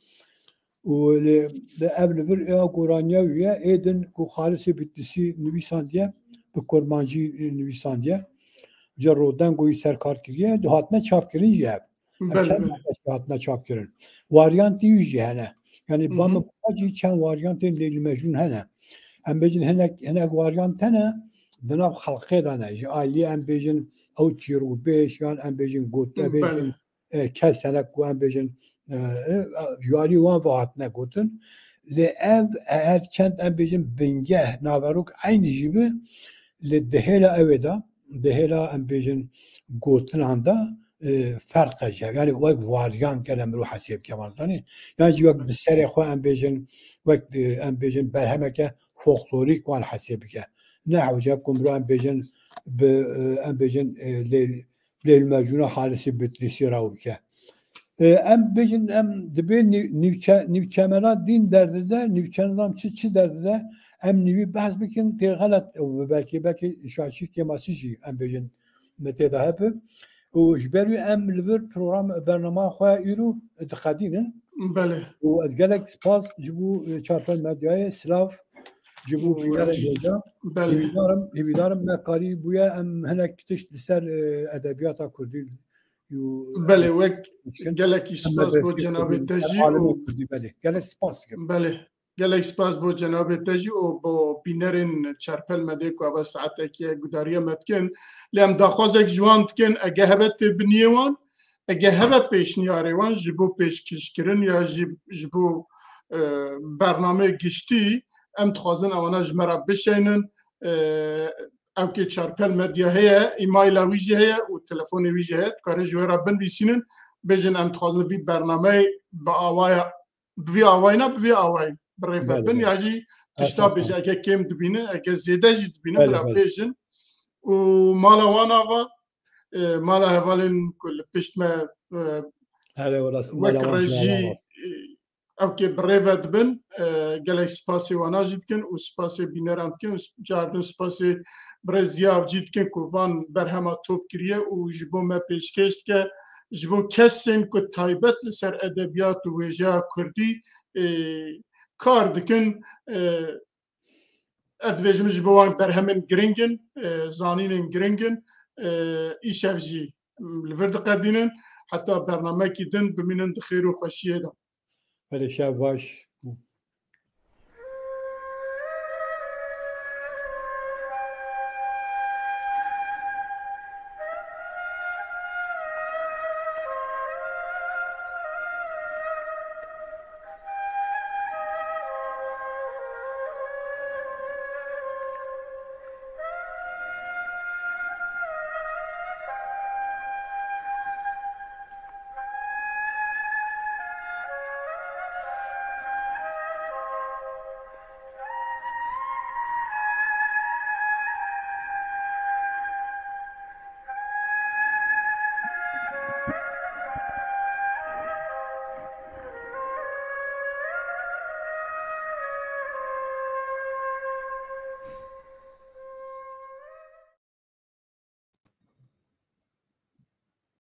B: û ev li vir Quraniya wî ye êdin ku Xalisê Bitlisî nivîsan diye bi Kurmancî nivîsan diye Rodengoyî serkar kiriye hatine çapkirin jî ev hatine çapkirin varyantî wî jî hene yani bamı jî çend varyantên Leylül Mecnun hene em bêjin hinek varyant hene di nav xelkê de ne ji aliyê em bêjin ew çîrokbêj yan em bêjin gotebêj kes hene ku em bêjin yarî wan ve hatine gotin lê ev eğer çend em bêjin bingeh naverok aynî jî bi li dihêla evê de dihêla em bêjin gotinan de ferq hece yani wek varyant gel em hesêb keman zanî yani jî wek bi serê xwe em bêjin wek em bêjin berhemeke folklorîk wan hesêb bike ne hewce ku em bêjin bi em bêjin Leylül Mecnun'a Xalisê Bitlisî raw bike em bêjin em dibê nîvçemena dîn derdê de nîvçenan çi derdê de em nîvî behs bikin tê xelet belkî şaşî kemasî jî em bêjin me tê de hebe û ji ber wî em li vir program bernama xwe îro dixedînin û ez gelek spas ji bo çarpel medyayê silav ji bo bînerên hêja hêvîdarim me karî bûye em hinek tişt li ser edebiyata Kurdî
A: Belê wek gelekî spas bo cenabê te jî
B: gelek spas
A: gelek spas bo cenabê te jî û bo bînerên çarpel medê ku eva saetekî gudariya me dikin lê em daxwazek ji wan dikin ege heve tê biniyê wan ege heve pêşniyarê wan ji bo pêşkêşkirin ya ji bo bername giştî em dixwazin ewana ji me re bişênin evkê çarpel medya heye îmayla wî jî heye û telefonê wî jî heye dikarin ji wê re binivîsînin bêjin em dixwazin vî bernameyê bi awaya bi vî awayî bi vî awayî bi rêve bin ya jî tişta bêje ege kêm dibînin ege zêde jî dibînin bi re bêjin û mala wan ava mala hevalên ku li pişt me wek rejî evkê bi rêve dibin gelek spasê wana jî dikin û spasê bîneran dikin carbin spasê birê ziyav cî dikin ku van berhema top kiriye û ji bo me pêşkêş dike ji bo kesên ku taybet li ser edebiyat û wêjeya Kurdî kar dikin ez dibêjim ji bo wan berhemên giringin zanînên giringin îşev jî li vir diqedînin heta bernamekî din bimînin di xêr û xweşiyê de
B: şev baş